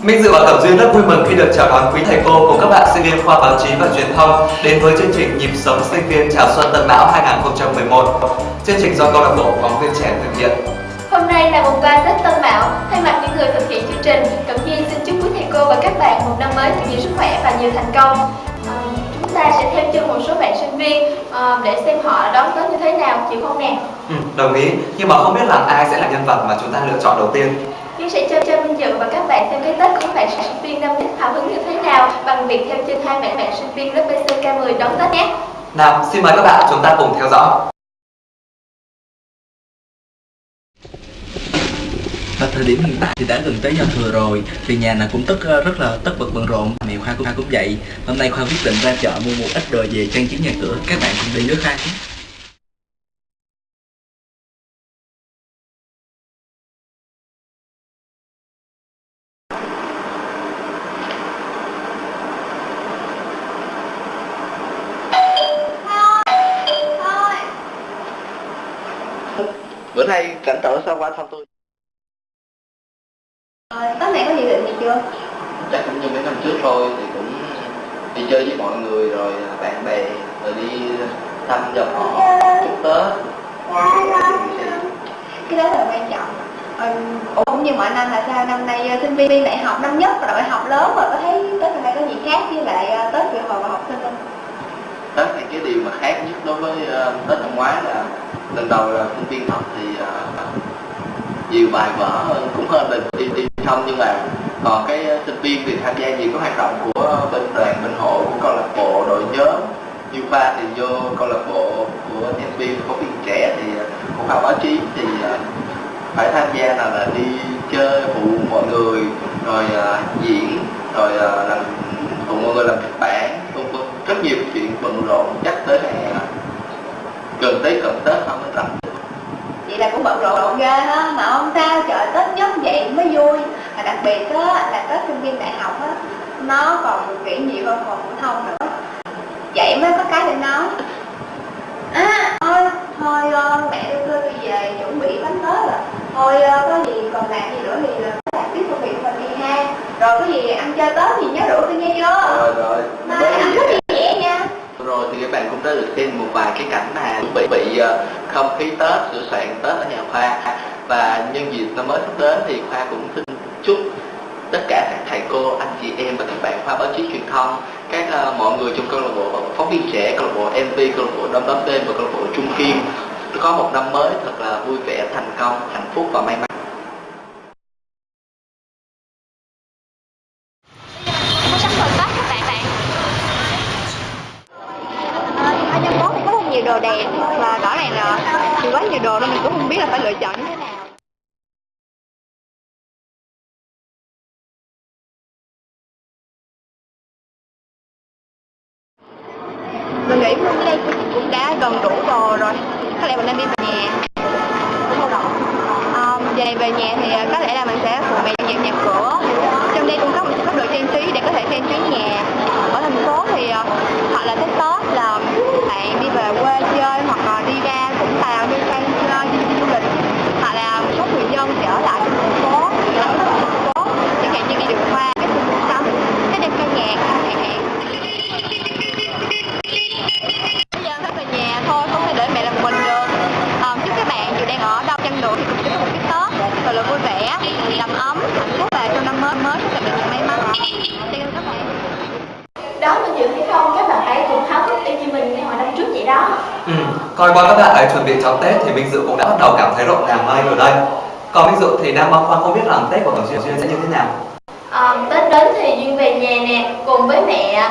Minh Dự và Cẩm Duyên rất vui mừng khi được chào đón quý thầy cô cùng các bạn sinh viên khoa báo chí và truyền thông đến với chương trình Nhịp sống sinh viên chào xuân Tân Mão 2011. Chương trình do câu lạc bộ phóng viên trẻ thực hiện. Hôm nay là mùng 3 Tết Tân Mão, thay mặt những người thực hiện chương trình, Cẩm Duyên xin chúc quý thầy cô và các bạn một năm mới thật nhiều sức khỏe và nhiều thành công. Chúng ta sẽ thêm chân một số bạn sinh viên để xem họ đón Tết như thế nào, chịu không nè? Đồng ý, nhưng mà không biết là ai sẽ là nhân vật mà chúng ta lựa chọn đầu tiên. Duyên sẽ cho Minh Dự và các bạn xem cái Tết của các bạn sinh viên năm nhất hào hứng như thế nào bằng việc theo chân hai bạn sinh viên lớp BCK10 đón Tết nhé. Nào, xin mời các bạn chúng ta cùng theo dõi. Vào thời điểm hiện tại thì đã gần tới giao thừa rồi, thì nhà nào cũng rất là tất bật bận rộn. Mẹ Khoa cũng vậy. Hôm nay Khoa quyết định ra chợ mua một ít đồ về trang trí nhà cửa. Các bạn cùng đi với Khoa nhé. Bữa nay cảnh tổ sao qua thăm tôi? Tết này có dự định gì chưa? Chắc cũng như mấy năm trước thôi, thì cũng đi chơi với mọi người rồi bạn bè, rồi đi thăm dòng họ chúc Tết. Cái đó là quan trọng. Cũng như mọi năm là sao? Năm nay sinh viên đại học năm nhất và đại học lớn rồi, có thấy Tết năm nay có gì khác với lại Tết vừa hồi và học sinh không? Tết thì cái điều mà khác nhất đối với Tết năm ngoái là lần đầu là sinh viên học thì nhiều bài vở hơn, cũng hơn là đi không, nhưng mà còn cái sinh viên thì tham gia nhiều cái hoạt động của bên đoàn, bên hội, của câu lạc bộ, đội nhóm. Như Khoa thì vô câu lạc bộ của nhân viên phóng viên trẻ, thì của khoa báo chí thì phải tham gia nào là đi chơi phụ mọi người, rồi diễn, rồi làm phụ mọi người làm kịch bản, rất nhiều chuyện bận rộn, chắc tới ngày gần Tết không mới rảnh. Vậy là cũng bận rộn ghê á, mà không sao, trời Tết nhất vậy mới vui. Và đặc biệt á là Tết sinh viên đại học á, nó còn kỷ nhiều hơn hồi phổ thông nữa, vậy mới có cái để nói. Thôi mẹ đưa tôi đi về chuẩn bị bánh Tết rồi. Thôi có gì còn làm gì nữa thì làm tiếp công việc mình đi ha. Rồi có gì ăn chơi Tết thì nhớ rủ tôi nghe chưa? Rồi ăn rất nhẹ nha. Rồi thì các bạn cũng đã được xem một vài cái cảnh mà chuẩn bị không khí Tết, sửa soạn Tết ở nhà Khoa. Và nhân dịp năm mới sắp đến thì Khoa cũng xin chúc tất cả các thầy cô, anh chị em và các bạn khoa báo chí truyền thông, các mọi người trong câu lạc bộ phóng viên trẻ, câu lạc bộ MV, câu lạc bộ Đom Đóm Tên và câu lạc bộ Trung Kim có một năm mới thật là vui vẻ, thành công, hạnh phúc và may mắn. Ở trong bóp thì có rất nhiều đồ đẹp, và rõ ràng là vì quá nhiều đồ nên mình cũng không biết là phải lựa chọn như thế nào. Mình nghĩ hôm nay cũng đã gần đủ đồ rồi, có lẽ mình nên đi về nhà. Về nhà thì có lẽ là mình sẽ phụ mẹ dọn dẹp nhà cửa. Trong đây cũng có một số đồ trang trí để có thể trang trí nhà. Ở thành phố thì hoặc là Tết Tết là bạn đi về quê chơi, hoặc là đi ra Vũng Tàu đi sang chơi, đi du lịch, hoặc là một số người dân thì ở lại trong thành phố, chẳng hạn như đi đường hoa, cái trung tâm, cái đêm ca nhạc chẳng hạn. Bây giờ phải về nhà thôi, không thể để mẹ làm mình được. Chúc các bạn dù đang ở đâu chăng nữa thì cũng chúc một cái Tết thật là vui vẻ, đầm ấm, hạnh phúc và trong năm mới sẽ gặp được nhiều may mắn. Xin các bạn. Đó mình dự thấy không, các bạn ấy cũng háo hức y như mình như hồi năm trước vậy đó. Coi qua các bạn ấy chuẩn bị cho Tết thì Minh Dự cũng đã bắt đầu cảm thấy rộn ràng hơn ở đây. Còn Minh Dự thì đang băn khoăn không biết là Tết của Cẩm Duyên sẽ như thế nào. Tết đến thì Duyên về nhà nè, cùng với mẹ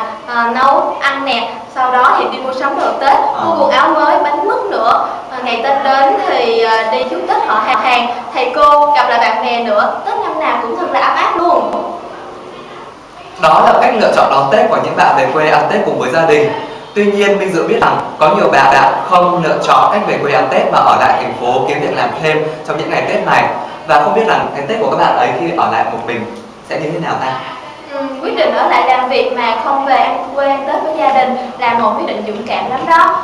nấu ăn nè, sau đó thì đi mua sắm đồ Tết, mua quần áo mới, bánh mứt nữa. Ngày Tết đến thì đi chúc Tết họ hàng, thầy cô, gặp lại bạn bè nữa. Tết năm nào cũng thật là ấm áp luôn. Đó là cách lựa chọn đón Tết của những bạn về quê ăn Tết cùng với gia đình. Tuy nhiên, Minh Dự biết rằng có nhiều bạn không lựa chọn cách về quê ăn Tết mà ở lại thành phố kiếm việc làm thêm trong những ngày Tết này. Và không biết rằng cái Tết của các bạn ấy khi ở lại một mình sẽ như thế nào ta? Quyết định ở lại làm việc mà không về ăn quê ăn Tết với gia đình là một quyết định dũng cảm lắm đó.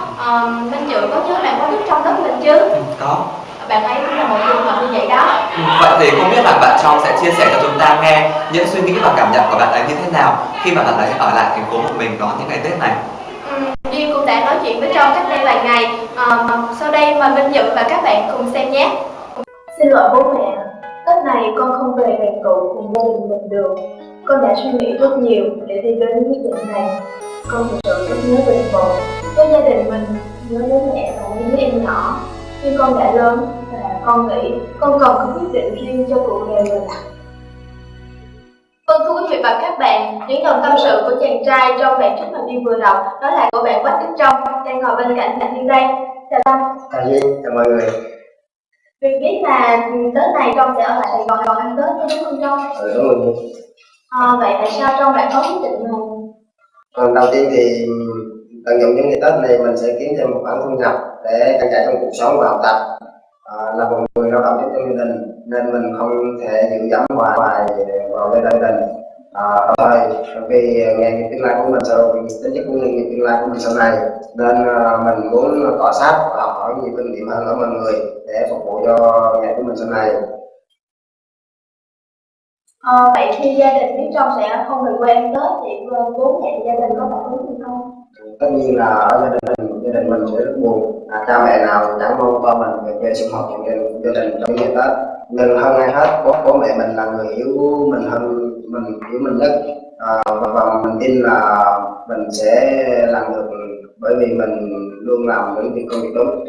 Minh Dự có nhớ bạn có đức trong lớp mình chứ? Có. bạn ấy cũng là một gương mặt như vậy đó. Vậy thì không biết là bạn Trong sẽ chia sẻ cho chúng ta nghe những suy nghĩ và cảm nhận của bạn ấy như thế nào khi mà bạn ấy ở lại thành phố một mình đón những ngày Tết này. Duyên cũng đã nói chuyện với Trong cách đây vài ngày. Sau đây mời Minh Nhật và các bạn cùng xem nhé. Xin lỗi bố mẹ, Tết này con không về đoàn tụ cùng gia đình mình được. Con đã suy nghĩ rất nhiều để đi đến quyết định này. Con thực sự rất nhớ về bố, với gia đình mình, nhớ đến mẹ và những em nhỏ. Nhưng con đã lớn và con nghĩ con cần có quyết định riêng cho cuộc đời mình. Vâng, thưa quý vị và các bạn, những dòng tâm sự của chàng trai trong bản trích mà Duyên vừa đọc đó là của bạn Quách Đức Trong đang ngồi bên cạnh bạn Duyên đây. Chào Trong. Chào Duyên, chào mọi người. Duyên biết là Tết này Trong sẽ ở lại Sài Gòn còn ăn Tết có đúng không Trong? Đúng rồi. Vậy tại sao Trong lại có quyết định này? Đầu tiên thì tận dụng những ngày Tết này mình sẽ kiếm thêm một khoản thu nhập để trang trải trong cuộc sống và học tập. Là một người lao động trong gia đình nên mình không thể dựa dẫm hoài vào gia đình. Đồng thời vì nghề nghiệp tương lai của mình sau tính chất của nghề nghiệp tương lai của mình sau này nên mình muốn cọ sát và học hỏi nhiều kinh nghiệm hơn ở mọi người để phục vụ cho nghề của mình sau này. Vậy khi gia đình biết Trong sẽ không về quê ăn Tết thì bố mẹ gia đình có phản ứng gì không? Tất nhiên là ở gia đình mình sẽ rất buồn. Cha mẹ nào chẳng mong con mình về quê sum họp cùng gia đình trong ngày Tết. Nhưng hơn ai hết, bố mẹ mình là người hiểu mình hơn, mình hiểu mình nhất. Và mình tin là mình sẽ làm được bởi vì mình luôn làm những công việc đúng.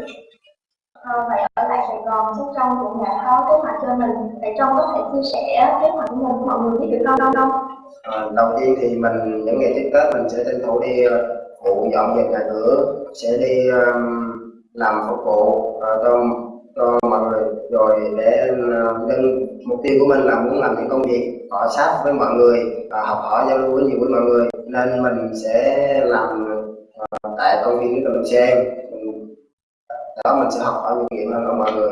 Vậy ở lại Sài Gòn chắc Trong cũng đã có kế hoạch cho mình. Vậy Trong có thể chia sẻ kế hoạch của mình với mọi người biết được không? Đầu tiên thì mình những ngày trước Tết mình sẽ tranh thủ đi phụ dọn dẹp nhà cửa, sẽ đi làm phục vụ cho mọi người, rồi để nên mục tiêu của mình là muốn làm những công việc cọ sát với mọi người, học hỏi giao lưu với nhiều với mọi người, nên mình sẽ làm tại công viên Nước Đầm Sen. Đó mình sẽ học hỏi nhiều nghiệm hơn ở mọi người.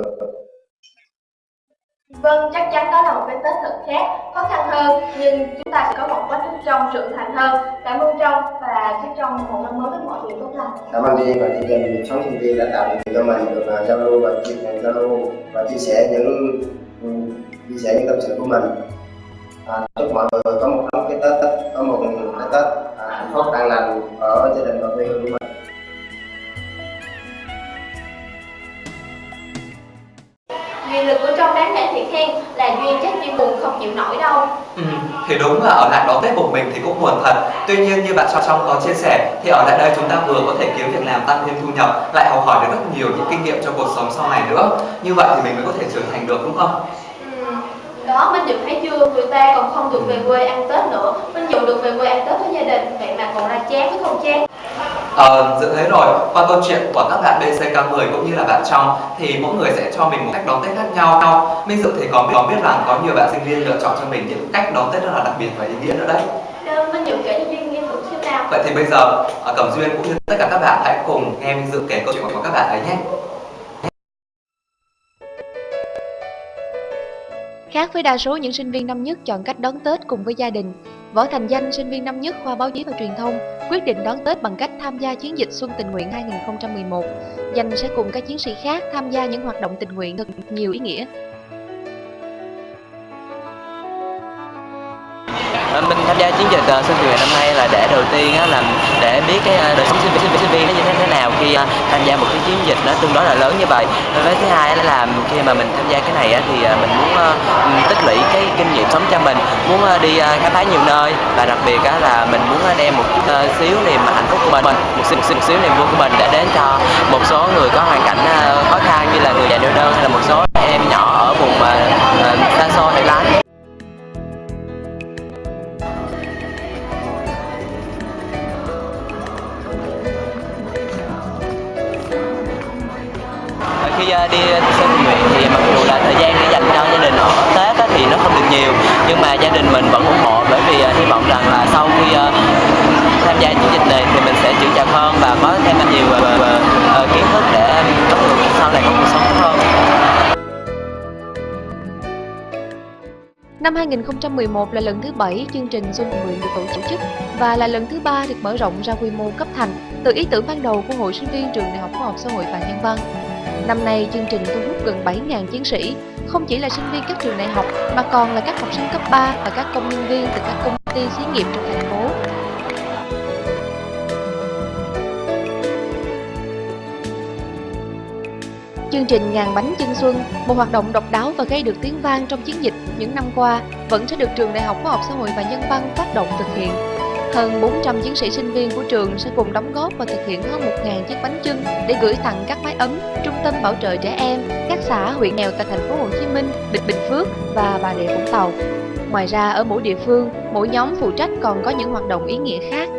Vâng, chắc chắn đó là một cái Tết thật khác, khó khăn hơn, nhưng chúng ta sẽ có một Quách Đức Trong trưởng thành hơn. Cảm ơn Trong và chúc Trong một năm mới với mọi điều tốt lành. Cảm ơn Duyên và chương trình Sống Sinh Viên đã tạo điều kiện cho mình được giao lưu và chia sẻ những tâm sự của mình. Chúc mọi người có một cái Tết hạnh phúc an lành ở gia đình và quê hương của mình. Nghị lực của Trong đáng để thiệt khen, là Duyên chắc Duyên buồn không chịu nổi đâu. Thì đúng là ở lại đón Tết một mình thì cũng buồn thật. Tuy nhiên như bạn Trong có chia sẻ thì ở lại đây chúng ta vừa có thể kiếm việc làm, tăng thêm thu nhập, lại học hỏi được rất nhiều những kinh nghiệm cho cuộc sống sau này nữa. Như vậy thì mình mới có thể trưởng thành được, đúng không? Đó, Minh Nhật thấy chưa, người ta còn không được về quê ăn Tết nữa. Minh Nhật được về quê ăn Tết với gia đình, vậy mà còn là chán với không chán. Dự thế rồi, qua câu chuyện của các bạn BCK10 cũng như là bạn Trong thì mỗi người sẽ cho mình một cách đón Tết khác nhau. Minh Dự thì có biết rằng có nhiều bạn sinh viên lựa chọn cho mình những cách đón Tết rất là đặc biệt và ý nghĩa nữa đấy. Minh Nhật kể cho Duyên nghe thử xem nào. Vậy thì bây giờ Cẩm Duyên cũng như tất cả các bạn hãy cùng nghe Minh Dự kể câu chuyện của các bạn ấy nhé. Khác với đa số những sinh viên năm nhất chọn cách đón Tết cùng với gia đình, Võ Thành Danh, sinh viên năm nhất khoa báo chí và truyền thông, quyết định đón Tết bằng cách tham gia chiến dịch Xuân Tình Nguyện 2011. Danh sẽ cùng các chiến sĩ khác tham gia những hoạt động tình nguyện thật nhiều ý nghĩa. Mình tham gia chiến dịch Xuân Tình Nguyện năm nay là để đầu tiên là để biết cái đời sống sinh viên nó như thế nào khi tham gia một cái chiến dịch nó tương đối là lớn như vậy. Với thứ hai là khi mà mình tham gia cái này thì mình muốn tích lũy cái kinh nghiệm sống cho mình, muốn đi khám phá nhiều nơi, và đặc biệt là mình muốn đem một chút xíu niềm hạnh phúc của mình, một xíu niềm vui của mình để đến cho một số người có hoàn cảnh khó khăn như là người già neo đơn hay là một số em nhỏ ở vùng xa xôi hẻo lánh. Khi đi Xuân Tình Nguyện thì mặc dù là thời gian để dành cho gia đình ở Tết thì nó không được nhiều, nhưng mà gia đình mình vẫn ủng hộ, bởi vì hy vọng rằng là sau khi tham gia chiến dịch này thì mình sẽ trưởng thành hơn và có thêm nhiều kiến thức để sau này có cuộc sống tốt hơn. Năm 2011 là lần thứ 7 chương trình Xuân Tình Nguyện được tổ chức và là lần thứ 3 được mở rộng ra quy mô cấp thành từ ý tưởng ban đầu của Hội Sinh viên Trường Đại học Khoa học Xã hội và Nhân văn. Năm nay, chương trình thu hút gần 7.000 chiến sĩ, không chỉ là sinh viên các trường đại học mà còn là các học sinh cấp 3 và các công nhân viên từ các công ty xí nghiệp trong thành phố. Chương trình Ngàn bánh chân xuân, một hoạt động độc đáo và gây được tiếng vang trong chiến dịch những năm qua, vẫn sẽ được Trường Đại học Khoa học Xã hội và Nhân văn phát động thực hiện. Hơn 400 chiến sĩ sinh viên của trường sẽ cùng đóng góp và thực hiện hơn 1.000 chiếc bánh chưng để gửi tặng các mái ấm, trung tâm bảo trợ trẻ em, các xã huyện nghèo tại thành phố Hồ Chí Minh, Bình Phước và Bà Rịa Vũng Tàu. Ngoài ra, ở mỗi địa phương, mỗi nhóm phụ trách còn có những hoạt động ý nghĩa khác.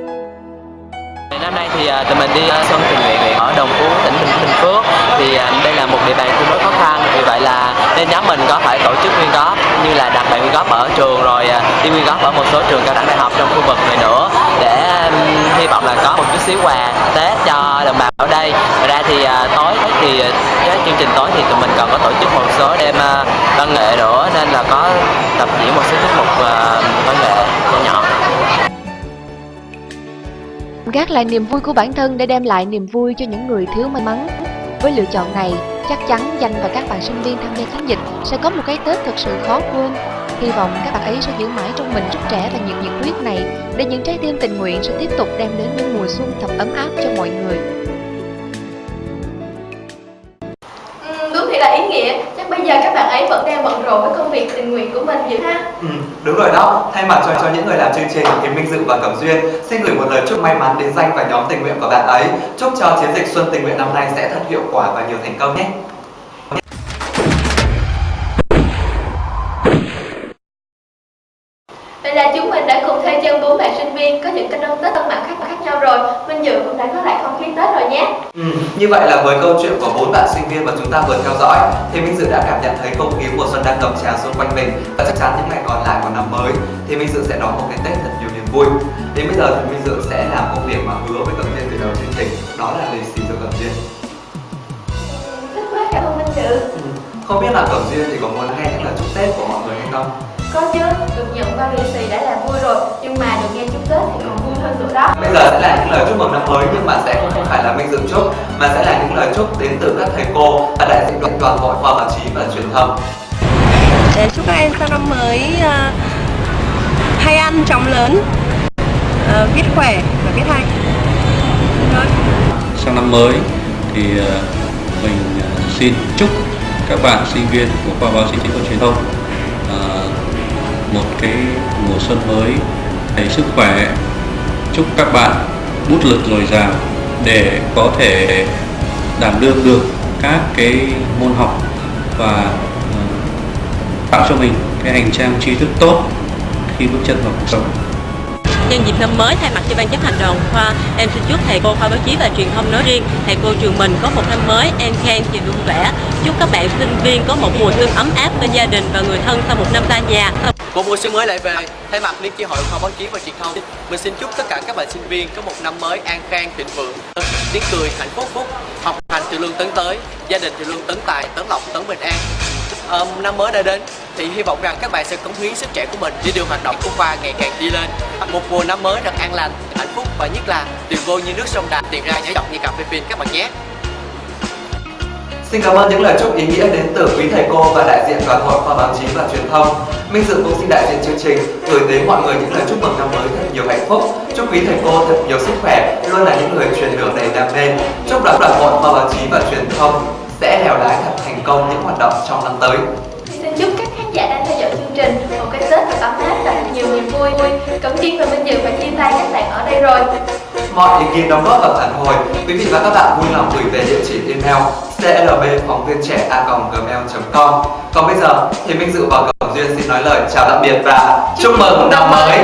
Năm nay thì tụi mình đi xuân tình nguyện ở Đồng Phú, tỉnh Bình Phước. Thì đây là một địa bàn tương đối khó khăn, vì vậy là bên nhóm mình có phải tổ chức quyên góp như là đặt bàn quyên góp ở trường, rồi đi quyên góp ở một số trường cao đẳng đại học trong khu vực này nữa, để hy vọng là có một chút xíu quà Tết cho đồng bào ở đây. Ngoài ra thì tối thì cái chương trình tối thì tụi mình còn có tổ chức một số đêm văn nghệ nữa, nên là có tập diễn một số tiết mục văn nghệ nhỏ. Gác lại niềm vui của bản thân để đem lại niềm vui cho những người thiếu may mắn. Với lựa chọn này, chắc chắn Danh và các bạn sinh viên tham gia chiến dịch sẽ có một cái Tết thật sự khó quên. Hy vọng các bạn ấy sẽ giữ mãi trong mình sức trẻ và những nhiệt huyết này, để những trái tim tình nguyện sẽ tiếp tục đem đến những mùa xuân thật ấm áp cho mọi người. Đúng thì là ý nghĩa. Chắc bây giờ các bạn ấy vẫn đang bận rộn với công việc tình nguyện của mình vậy ha? Đúng rồi đó. Thay mặt cho những người làm chương trình thì Minh Dự và Cẩm Duyên xin gửi một lời chúc may mắn đến Danh và nhóm tình nguyện của bạn ấy. Chúc cho chiến dịch Xuân Tình Nguyện năm nay sẽ thật hiệu quả và nhiều thành công nhé. Vậy là chúng mình đã cùng theo chân bố mẹ sinh viên có những cách đón Tết tân mạn khác nhau rồi. Minh Dự cũng đã có lại không khí Tết rồi nhé. Như vậy là với câu chuyện của 4 bạn sinh viên mà chúng ta vừa theo dõi thì Minh Dự đã cảm nhận thấy không khí mùa xuân đang ngập tràn xung quanh mình, và chắc chắn những ngày còn lại của năm mới thì Minh Dự sẽ đón một cái Tết thật nhiều niềm vui. Đến bây giờ thì Minh Dự sẽ làm công việc mà hứa với Cẩm Duyên từ đầu chương trình, đó là lì xì cho Cẩm Duyên. Rất quá cảm ơn Minh Dự. Không biết là Cẩm Duyên thì có muốn nghe những lời chúc Tết của mọi người hay không? Có chứ, được nhận bao lì xì đã là vui rồi, nhưng mà được nghe chúc Tết thì còn vui hơn nữa đó. Bây giờ sẽ là những lời chúc mừng năm mới, nhưng mà sẽ không phải là Minh Dự chúc, mà sẽ là những lời chúc đến từ các thầy cô và đại diện đoàn hội khoa báo chí và truyền thông. Để chúc các em sang năm mới hay ăn chóng lớn, viết khỏe và viết hay. Sang năm mới thì mình xin chúc các bạn sinh viên của khoa báo chí và truyền thông một cái mùa xuân mới đầy sức khỏe. Chúc các bạn bút lực dồi dào để có thể đảm đương được các cái môn học và tạo cho mình cái hành trang tri thức tốt khi bước chân vào cuộc sống. Nhân dịp năm mới, thay mặt cho ban chấp hành đoàn khoa, em xin chúc thầy cô khoa báo chí và truyền thông nói riêng, thầy cô trường mình có một năm mới an khang và vui vẻ. Chúc các bạn sinh viên có một mùa xuân ấm áp bên gia đình và người thân sau một năm xa nhà. Một mùa xuân mới lại về, thay mặt Liên chi hội khoa báo chí và truyền thông, mình xin chúc tất cả các bạn sinh viên có một năm mới an khang thịnh vượng, tiếng cười hạnh phúc, học hành thì luôn tấn tới, gia đình thì luôn tấn tài, tấn lộc, tấn bình an. Năm mới đã đến thì hy vọng rằng các bạn sẽ cống hiến sức trẻ của mình để đưa hoạt động của khoa ngày càng đi lên. Một mùa năm mới thật an lành, hạnh phúc và nhất là tiền vô như nước sông Đà, tiền ra nhảy dọc như cà phê phin các bạn nhé. Xin cảm ơn những lời chúc ý nghĩa đến từ quý thầy cô và đại diện đoàn hội khoa báo chí và truyền thông. Minh Dự cũng xin đại diện chương trình gửi đến mọi người những lời chúc mừng năm mới thật nhiều hạnh phúc. Chúc quý thầy cô thật nhiều sức khỏe, luôn là những người truyền lửa đầy đam mê. Chúc đoàn hội khoa báo chí và truyền thông sẽ lèo lái thật thành công những hoạt động trong năm tới. Xin chúc các khán giả đang theo dõi chương trình một cái Tết thật ấm áp và nhiều niềm vui. Cẩm Duyên và Minh Dự phải chia tay các bạn ở đây rồi. Mọi ý kiến đóng góp và phản hồi, quý vị và các bạn vui lòng gửi về địa chỉ email clb@phongvientre@gmail.com. Còn bây giờ thì Minh Dự và Cẩm Duyên xin nói lời chào tạm biệt và chúc mừng năm mới.